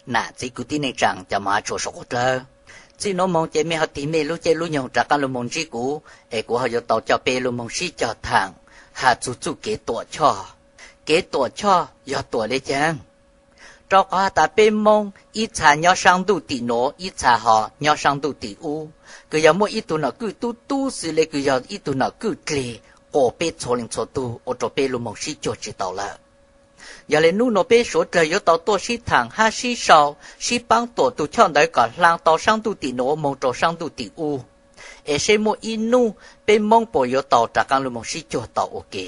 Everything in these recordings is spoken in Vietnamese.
nà chỉ cụ tin này chẳng cho mà chỗ số trời chỉ nó mong chế mẹ họ tìm mẹ lúc chế lúc nhung trả căn lúc mong chỉ cũ ấy của họ cho tàu cho bê lúc mong xí cho thằng hà chú chú kế tuổi cho do tuổi đấy chăng cho có ta bê mong ít trả nhau sang đủ tỷ nổ ít trả họ nhau sang đủ tỷ u cứ giờ mỗi ít tu nào cứ tu xử lý cứ giờ ít tu nào cứ kề cổ bê cho lên cho tu ở chỗ bê lúc mong xí cho chỉ tàu là giờ lên nu nó bê số trời yếu tàu to xí thẳng ha xí sầu xí băng tổ tu chọn đấy cả lang tàu sang tu tỷ nổ mong trò sang tu tỷ u ở xem mỗi inu bê mong bộ yếu tàu trả căn lúc mong xí cho tàu ok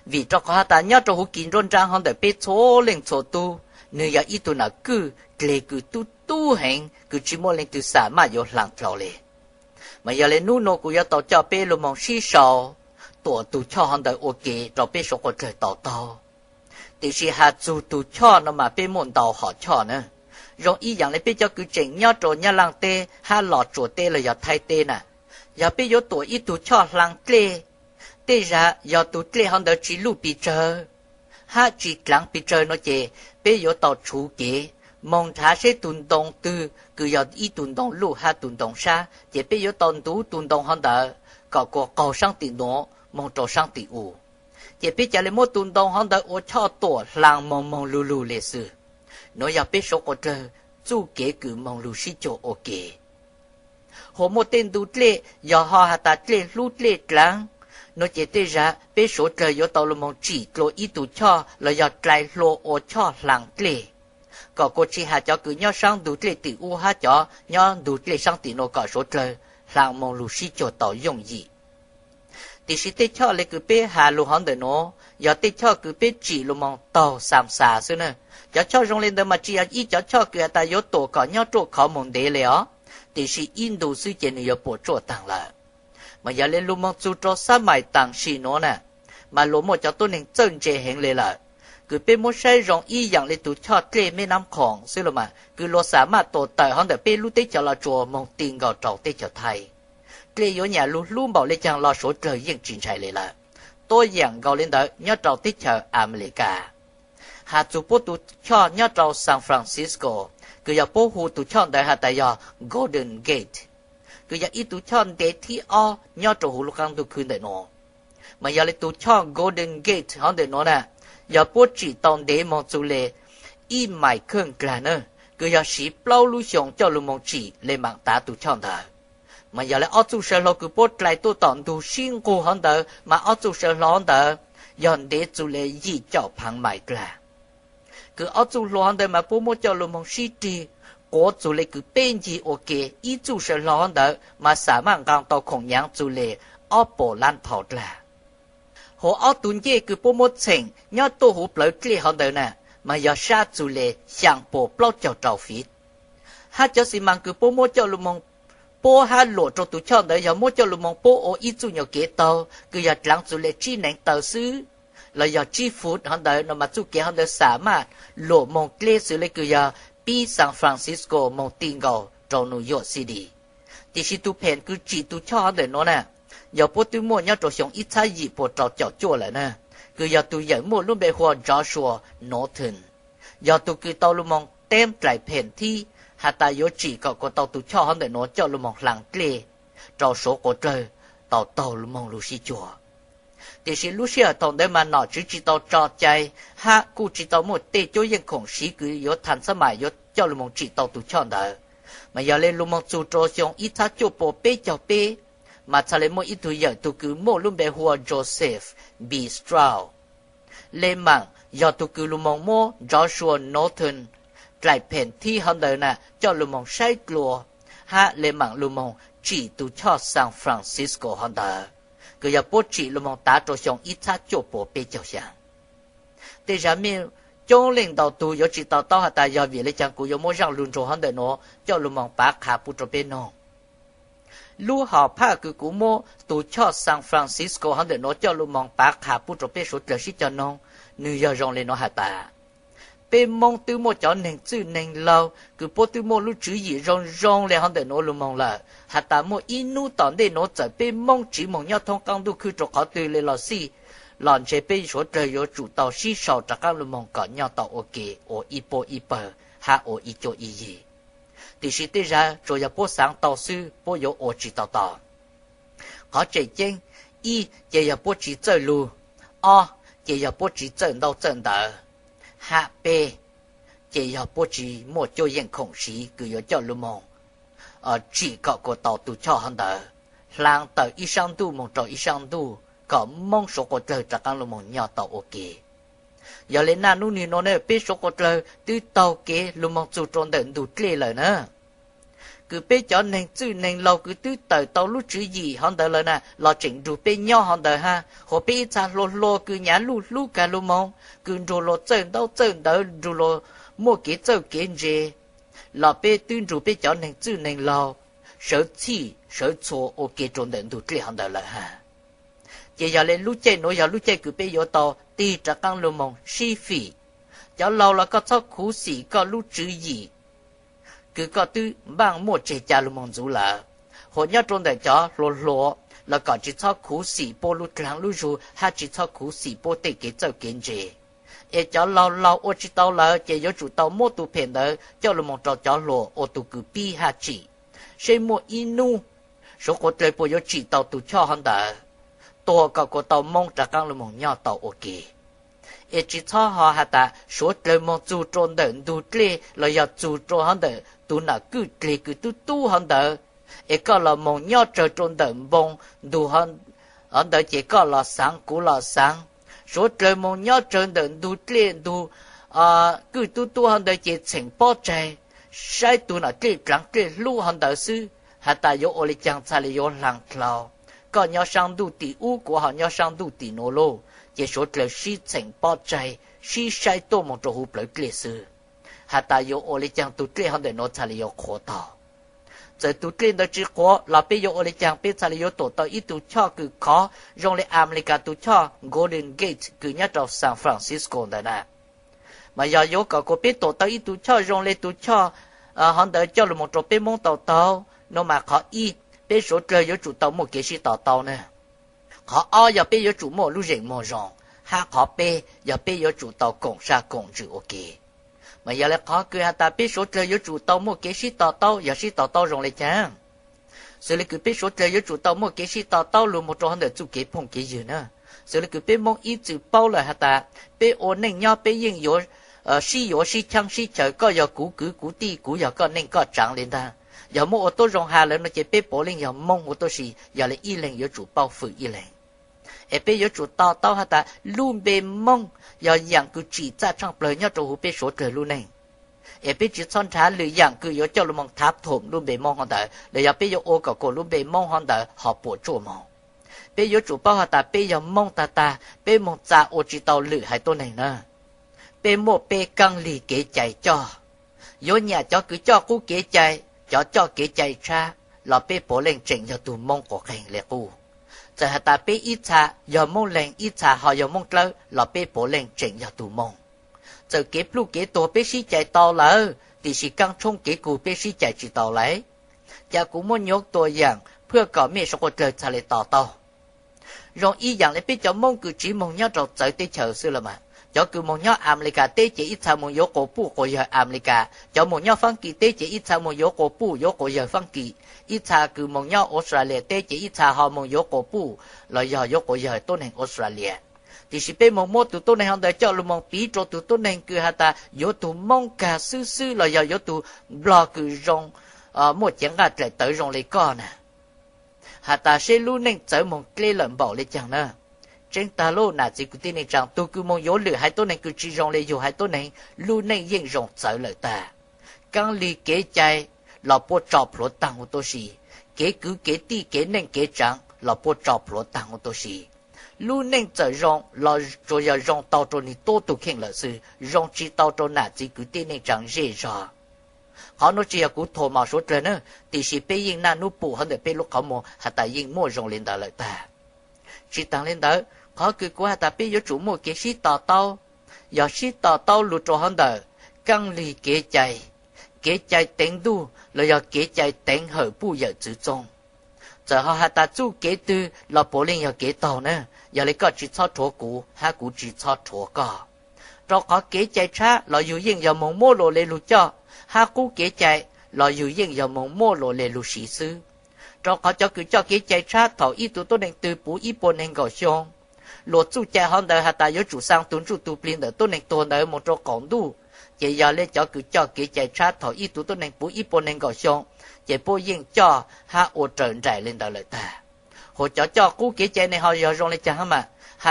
vì cho có ta nhớ cho hú kín rôn trang hơn để bê số lên cho tu nếu giờ ít tu nào cứ kề cứ tu hành cứ chỉ muốn lên từ xã mà yếu lang trâu lên mà giờ lên nu nó cũng yếu tàu cho bê lúc mong xí sầu tổ tu cho hơn để ok cho bê số con trời tàu tàu thì chỉ hạt dù tu cho nó mà bê môn tàu họ cho nữa rồi ý dạng lấy bê cho cứ chỉnh nhớ trò nhớ lang tê ha lọt trò tê là giờ thay tê nè giờ bê yếu tuổi ít tu cho lang tê tê ra giờ tu tê hơn đỡ chỉ lu bị chờ ha chỉ lăng bị chờ nó chê bê yếu tàu chủ kế mong thả sẽ tuần đồng từ cứ giờ ít tuần đồng lu ha tuần đồng xa chê bê yếu tàu tú tuần đồng hơn đỡ có cầu sang tỷ nổ mong trò sang tỷ u chỉ biết cho lên một tuần đồng hắn đã ở cho tổ làng mong mong lu lu lệ sự nói giờ biết số có trời chú kế cứ mong lu sĩ cho ok hồ một tên du lệ giờ họ hạt ta lệ lu lệ lăng nó chỉ tới ra biết số trời do tàu lu mong chỉ lo ít tu cho là giờ trái lo ở cho làng lệ có cô chỉ hạt cho cứ nhớ sang du lệ tỷ u hạt cho nhớ du lệ sang tỷ nó có số trời làng mong lu sĩ cho tàu dùng gì thì sĩ tê cho lấy cứ bé hà lù hòn đời nó giờ tê cho cứ bé chỉ lù mong tàu sàm sà xưa nè giờ cho rong lên đời mà chỉ ít cho cứ ta yếu tổ có nhau chỗ khó mong để lẽ thì sĩ Indo sư chế này yếu bộ chỗ tăng lại mà giờ lên lù mong chú cho sát mày tăng sĩ nó nè mà lù một cho tôi nên chân chế hẹn lệ lại cứ bé muốn say rong y dạng lên tụ cho tê mấy năm khoảng xưa mà cứ lo xả mà tổ tài hòn đời bé lú tê cho là chùa mong tiền gạo trầu tê cho thầy lê yếu nhà luôn bảo lê chàng lo số trời yên trình chạy lệ là tôi dạng gạo lên đó nhớ trâu tích chờ America hà chủ bố tụ cho nhớ trâu San Francisco cứ giờ bố hù tụ cho đại hà tại giờ Golden Gate cứ giờ ít tụ cho để thi o nhớ trâu hù lúc ăn tụคืน đại nó mà giờ lấy tụ cho Golden Gate hắn đại nó nè giờ bố chỉ tòng để mong chủ lệ y mày khương cả nữa cứ giờ sĩ bao lưu xong cho lưu mong chỉ lên mạng tá tụ cho đời mà giờ lại ở chỗ sở lo cứ bớt lại tôi tận tu xin cô hơn đỡ mà ở chỗ sở lo hơn đỡ giờ để chủ lệ gì cho phẳng mày cả cứ ở chỗ lo hơn đỡ mà bố mua cho lo mong xí trì có chủ lệ cứ bên gì ok ý chỗ sở lo hơn đỡ mà xã mạng càng tàu khổng nhang chủ lệ ở bộ lan thảo là họ ở tuần kia cứ bố mua chỉnh nhớ tôi hụp lợi kia hơn đỡ nè mà giờ xa chủ lệ sang bộ bao cho trâu phít hát cho xí mang cứ bố mua cho lo mong bố ha lộ cho tụi cho đấy giờ mua cho lù mong bố ở ít chú nhiều kế tàu cứ giờ lắng chú lệ chi nén tàu xứ là giờ chi phút hắn đấy nó mà chú kế hắn đấy xả mà lộ mong lê xứ lệ cứ giờ bi San Francisco mong tin gạo trong New York City thì si tụi phèn cứ chỉ tụi cho hắn đấy nó nè giờ bố tụi mua nhau trò sống ít thay gì bố trò chảo chua lại nè cứ giờ tụi giờ mua luôn bề hoa Joshua Norton giờ tụi cứ tàu lù mong tem lại phèn thi hà ta yếu chỉ có tàu tụ cho hắn để nó cho lu mong làng lê trò số của trời tàu lu mong lu xí chùa thì sĩ lu xí ở thằng đấy mà nó chỉ tàu trò chạy ha cụ chỉ tàu một tê cho yên khổng xí cứ yếu thành sa mày yếu cho lu mong chỉ tàu tụ cho đỡ mà giờ lên lu mong chú trò xong ít thắt cho bộ bê cho bê mà cha lên mỗi ít tuổi giờ tụ cứ mỗi luôn bề hùa Joseph B. Stroud lên mạng giờ tụ cứ lu mong mua Joshua Norton lại phèn thi hơn đời nè cho lù mong say lùa ha lên mạng lù mong chỉ tu cho San Francisco hơn đời cứ giờ bố chỉ lù mong tá cho xong ít thắt cho bộ bê cho sang để ra miêu trong领导tu有知道到下大要为了讲古有么让论着hơn đời nó cho lù mong bá khá bút cho bên nó lu họ pa cứ cú mô tu cho San Francisco hơn đời nó cho lù mong bá khá bút cho bên số trời sĩ cho nó New York rong lên nó hạ ta bên mong tư mô cho nên chữ nên lâu cứ bố tư mô lúc chữ gì rong lên hơn để nó luôn mong là hạt ta mô inu tòn để nó trở bên mong chỉ mong nhau thông căng đu cứ cho khó từ lên lò xì lòn chế bên số trời yếu chủ tàu xí sầu trả các luôn mong có nhau tàu ok ở ipo hạ ổ ý cho ý gì thì sĩ tế ra rồi ya bố sáng tàu sư bố yếu ổ chỉ tàu tàu có chạy chênh y chỉ ya bố chỉ chơi lù o chỉ ya bố chỉ chơi đâu chân đỡ hạ b chỉ ya bố chỉ một cho yên khổng sĩ cứ yếu cho lưu mong chỉ có của tàu tụ cho hơn đỡ làng tàu y sang tu mong trò y sang tu có mong số của trời trả căn lưu mong nhỏ tàu ok giờ lên na nu ni nó này biết số của trời từ tàu kế lưu mong chủ tròn đợn đủ trễ lời nữa cứ biết cho nên chữ nên lâu cứ từ tàu lúc chữ gì hơn đỡ lời nè lo chỉnh đủ biết nhau hơn đỡ ha họ biết cha lo cứ nhá lu cả lưu mong cứ rồi lo chân đỡ rồi lo mua cái chơi cái gì là biết từ đủ biết cho nên chữ nên lâu sợ chi sợ cho ok tròn đợn đủ trễ hơn đỡ lời ha chỉ giờ lên lúc chơi nói giờ lúc chơi cứ bây giờ tàu đi trả căn lưu mong si phỉ giờ lâu là có cho khú sĩ có lúc chữ gì cứ có tư bằng một chế cha lưu mong dù là họ nhớ trong đại cho lo là có chỉ cho khú sĩ bố lúc trắng lúc dù hay chỉ cho khú sĩ bố tê cái cho kiến gì e cho lâu ô chỉ tàu là chỉ có chủ tàu mua tụ phèn đó cho lưu mong cho lo ô tụ cứ pi ha chỉ xây mua inu số của trời bố chỉ tàu tụ cho hắn đóตัวก็ตอมงจากกังลมงย่อต่อโอเคจิตhọหาตาสวดเลยมองจูโจนเดินดูเกลีเราอยากจูโจหันเดินตัวน่ะกูเกลีกูตู้หันเดินก็เรามองย่อเจอโจนเดินบงดูหันเดินเจก็เราสังกูเราสังสวดเลยมองย่อเจอเดินดูเกลีดูกูตู้หันเดินเจฉิงป้อใจใช้ตัวน่ะเกลีจังเกลีลู่หันเดินซื้อหาตาโยโอลิจังชาลิโยหลังคลาวก็ย่อช่างดูตีอู้กว่าย่อช่างดูตีโนโลเจสวดเลยชีฉิงป้อใจชีใช้ตัวมองจะหูเปล่าเกลียซื้อหาตาโยโอลิจังตุเกลียหันเดินโนชาลิโยขอต่อจะตุเกลียนเดินจีขอเราไปโยโอลิจังไปชาลิโยตัวต่ออีตุช่อคือขอโรงเรียนอเมริกาตุช่อ Golden Gate คือเนี่ยเราซานฟรานซิสโกนั่นนะมายาโยก็ไปตัวต่ออีตุช่อโรงเรียนตุช่อหันเดินเจ้าหลุมจะไปมองต่อโนมาขออีbây giờ trời có chủ tàu một cái gì tàu nè họ giờ bây giờ chủ một lúc rảnh một rong ha họ giờ bây giờ chủ tàu cộng sa cộng chữ ok mà giờ lại khó cười ta bây giờ trời có chủ tàu một cái gì tàu giờ gì tàu rong lại chăng rồi lại cứ bây giờ trời có chủ tàu một cái gì tàu luôn một chỗ để chủ cái phong cái gì nữa rồi lại cứ bây mong ít chữ bao lại ta bây ổn định nhau bây giờ có si chăng si trời có giờ cú ti cú giờ có nên có chẳng lên ta giờ mua ô tô rong hà lên nó chỉ bé bỏ lên giờ mong ô tô gì giờ lại y lên giờ chủ bao phủ y lên em bé giờ chủ tao ha ta luôn bé mong giờ dạng cứ chỉ ra trong lời nhau chủ bé số trời luôn này em bé chỉ son trả lười dạng cứ giờ cho luôn mong tháp thủng luôn bé mong hơn ta để giờ bé giờ ô cả cổ luôn bé mong hơn ta họ bỏ chỗ mong bé giờ chủ bao ha ta bé giờ mong ta bé mong cha ô chỉ tao lười hai tô này nè bé một bé căng lì kế chạy cho giờ nhà cho cứ cho cú kế chạy cho cái chạy cha là bé bỏ lên chỉnh cho tụi mong của hành lệ u giờ hạt ta bé ít cha giờ mong lên ít cha họ giờ mong lâu là bé bỏ lên chỉnh cho tụi mong giờ cái lúc cái tổ bé sĩ chạy to là thì sĩ căng冲cái cụ bé sĩ chạy chỉ tàu lấy cha cũng muốn nhốtตัวอย่างเพื่อก่อเมฆสกเจอทะเลต่อrồi ý dạng lại bé cho mong cứ chỉ mong nhớ trọc tới tới chờ xưa là mà cho cứ một nhóm America tế chỉ ít sao một yếu cổ phụ của giờ America cho một nhóm phân kỳ tế chỉ ít sao một yếu cổ phụ yếu của giờ phân kỳ ít sao cứ một nhóm Australia tế chỉ ít sao họ một yếu cổ phụ là giờ yếu của giờ tốt hơn Australia thì chỉ bên một tụi tôi này họ đã cho luôn một bí cho tụi tôi này cứ ta yếu tụi mong cả sư là giờ yếu tụi blog cứ rong một chén gà lại tới rong lấy con nè ta sẽ luôn nên tới một cái lợn bảo lấy chẳng nữa trên ta lô nà chỉ cứ tin rằng tôi cứ mong yếu lửa hai tôi này cứ chỉ rong lấy dù hai tôi này luôn nên yên rong trở lại ta càng lì kế chạy là bộ trọc lỗ tăng của tôi xì kế cứ kế ti kế nên kế trắng là bộ trọc lỗ tăng của tôi xì luôn nên trở rong là rồi giờ rong tàu cho ni tô tụ khen lợi sự rong chỉ tàu cho nà chỉ cứ tin rằng dễ rõ họ nói chỉ cứ thổ màu số trời nữa thì chỉ bây yên na nụ bù hơn để bây lúc họ mua hạt tại yên mua rong lên đảo lợi ta chỉ tăng lên đó họ cứ qua ta bây giờ chủ một cái sĩ tàu giờ sĩ tàu lụt cho hắn đời căng lì kế chạy đánh đu là giờ kế chạy đánh hở bu giờ chữ trong giờ họ ta chú kế tư là bổ lên giờ kế tàu nữa giờ lấy có chỉ cho chúa cũ ha cũ chỉ cho chúa cả cho có kế chạy cha là dù yên giờ mong mua lộ lệ lù cho ha cú kế chạy là dù yên giờ mong mua lộ lệ lù sĩ sư cho có cho cứ cho kế chạy cha thảo ít tụ tôi nên từ bố ít bố nên gọi xong lộ chủ chạy hơn đời ta yếu chủ sang tuấn chủ tu plin đời tôi nên tuần đời một chỗ còn đủ chỉ giờ lên cho cứ cho kế chạy cha thảo ít tụ tôi nên bố ít bố nên gọi xong chỉ bố yên cho ha ô trợn trải lên đời lợi ta họ cho cú kế chạy này họ giờ rong lên chẳng mà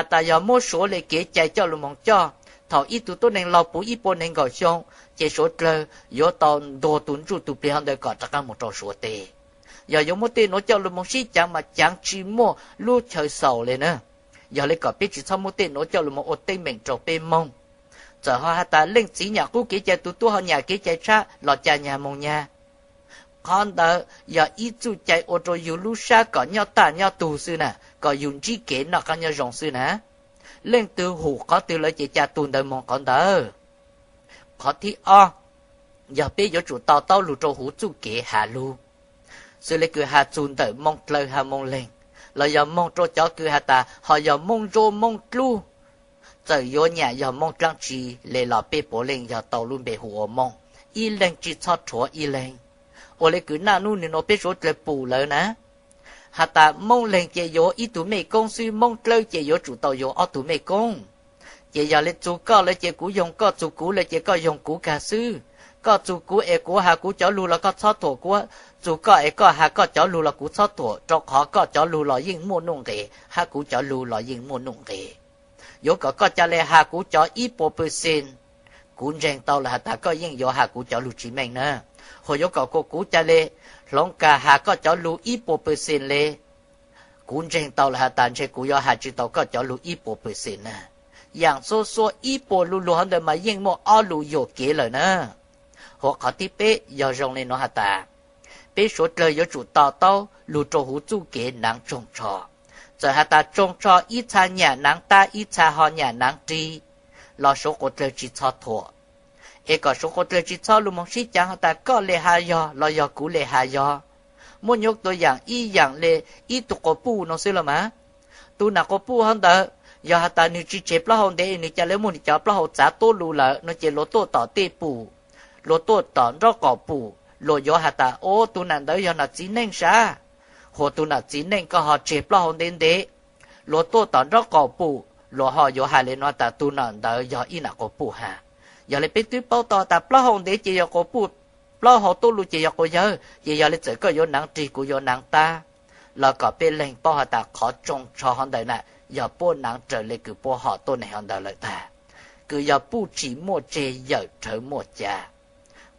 ta giờ mua số lấy kế chạy cho luôn mong cho thảo ít tụ tôi nên lo bố ít bố nên gọi xong chỉ số trời yếu tàu đồ tuấn chủ tu plin hơn đời gọi chắc một chỗ số tệ giờ giống một tên nó cho luôn mong xí chẳng mà chẳng chỉ mua lúc chơi sầu lên nữa giờ lấy cả biết chỉ sau một tên nó cho luôn một tên mình trộn bên mông giờ họ ta lên chỉ nhà cũ kế chạy tụ họ nhà kế chạy cha lọt cha nhà mông nhà con đỡ giờ ít chú chạy ô tô dù lúc xa có nhau ta nhau tù sư nè có dùng trí kế nó có nhau rộng sư nè lên từ hủ có từ lấy chạy cha tuần đời mong con đỡ có thì giờ biết giờ chủ tàu lù trâu hủ chú kế hạ lu sư lấy cứ hạ tuần đời mong lời hạ mong lên là giờ mong trâu chó cứ hạ ta họ giờ mong trâu mong lu giờ vô nhà giờ mong trang trí lấy lọ bê bố lên giờ tàu luôn bê hủ mong y lên chỉ cho chúa y lên ô lấy cứ na nu nên nó biết số trời bù lời nè hạ ta mong lên chỉ vô ít tụ mày công sư mong lời chỉ vô chủ tàu vô ở tụ mày công chỉ giờ lấy chủ có lấy chỉ cũ dùng có chủ cũ lấy chỉ có dùng cũ cả sư có chủ cũ e cũ hà cũ chó lu là có sáu tổ của chủ có e có hà có chó lu là cũ sáu tổ cho họ có chó lu là yên mua nung kì hà cũ chó lu là yên mua nung kì vô có cho lấy hà cũ chó ít bộ percent cũ rèn tàu là ta có yên vô hà cũ chó lu chỉ mình nữa hồi vô có cũ cho lấy long cả hà có chó lu ít bộ percent lấy cũ rèn tàu là ta sẽ cũ vô hà chỉ tàu có chó lu ít bộ percent nèอย่างsố ít bộ lu lu hơn đời mà yên mua ở lu vô kế lời nữa họ có tí bé giờ rong lên nó hả ta bé số trời có chủ tàu lù trâu hú chú kế nắng trông trò giờ hả ta trông trò ít cha nhà nắng ta ít cha họ nhà nắng tri lo số của trời chỉ cho thua e có số của trời chỉ cho lu mong xí chẳng hả ta có lệ hà do lo do cũ lệ hà do muốn nhócตัวอย่างอีอย่างlệ ít tụ có pu nó xí là má tụ nào có pu hơn ta giờ hả ta nếu chỉ chép lo hông để nếu cha lấy muốn chép lo hông trả tô lù là nó chỉ lo tô tỏ tê pu lo tô tỏ rõ cỏ pu lo yo hả ta ô tu nạn đó giờ là chỉ nên sao hồ tu nạn chỉ nên có họ chép lo hông đến đấy lo tô tỏ rõ cỏ pu lo họ yo hả lên nó ta tu nạn đó giờ ít nào cỏ pu ha giờ lấy biết tuyết bao tỏ ta lo hông để chỉ giờ cỏ pu lo họ tu lu chỉ giờ cỏ giờ chỉ giờ lấy chỉ có yo nắng trì của yo nắng ta là có bên lên bao hả ta khó trông cho hắn đấy này giờ bố nắng trở lại cứ bố họ tôn này hắn đời lợi ta cứ giờ bố chỉ mua chê giờ trở mua cha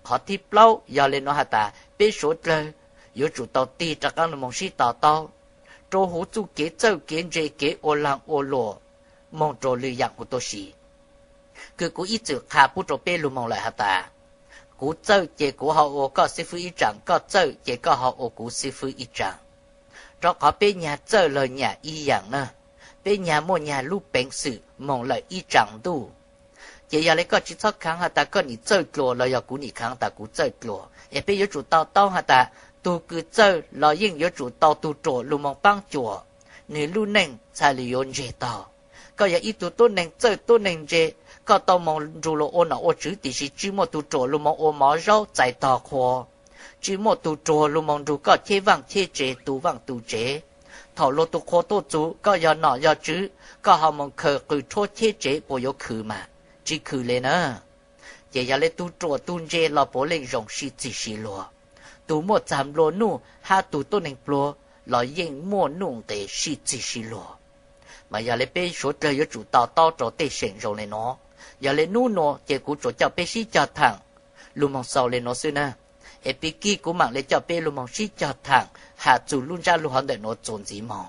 họ tiếp lâu giờ lên nó hả ta biết số trời yếu chủ tàu ti cho các mong sĩ tàu trô hú chú kế châu kiến rê kế ô lăng ô lùa mong trô lưu dạng của tôi sĩ cứ cú ít chữ khá bố trô bê lưu mong lại hả ta cú châu chế cú họ ô có sư phụ ít chẳng có châu chế có họ ô cú sư phụ ít chẳng cho có bê nhà châu lời nhà y dạng nè bê nhà mua nhà lúc bén sự mong lời y chẳng đủ chỉ giờ lấy có chỉ thoát kháng hả ta có nhị chơi lùa là giờ cú nhị kháng ta cú chơi lùa e bê yếu chủ tàu hả ta tu cứ chơi là yên yếu chủ tàu tu trổ lu mong băng chùa nếu lu neng sai li yon dễ tàu có giờ ít tu tu neng chơi tu neng dễ có tàu mong ru lo ôn ở chữ thì chỉ một tu trổ lu mong ôn máu rau chạy tàu khoa chỉ một tu trổ lu mong ru có chế vàng chế chế tu vàng tu chế thảo lô tu khoa tu chú có giờ nọ giờ chữ có họ mong khờ cứ thua chế chế bộ yếu khử mà chỉ khử lên nữa chỉ giờ lấy tu trổ tu dễ là bộ lên rong xí chỉ xí lúa tu một trăm lúa nu ha tu tu neng lúa là yên mua nung để xí chỉ xí lúa mà giờ lấy bé số trời yếu chủ tàu trổ để sinh rồi này nó giờ lấy nu nó chỉ cú trổ cho bé xí cho thẳng lu mong sau lên nó xưa nè epiki cú mạng lấy cho bé lu mong xí cho thẳng hạ chủ luôn ra lu hắn để nó trốn gì mong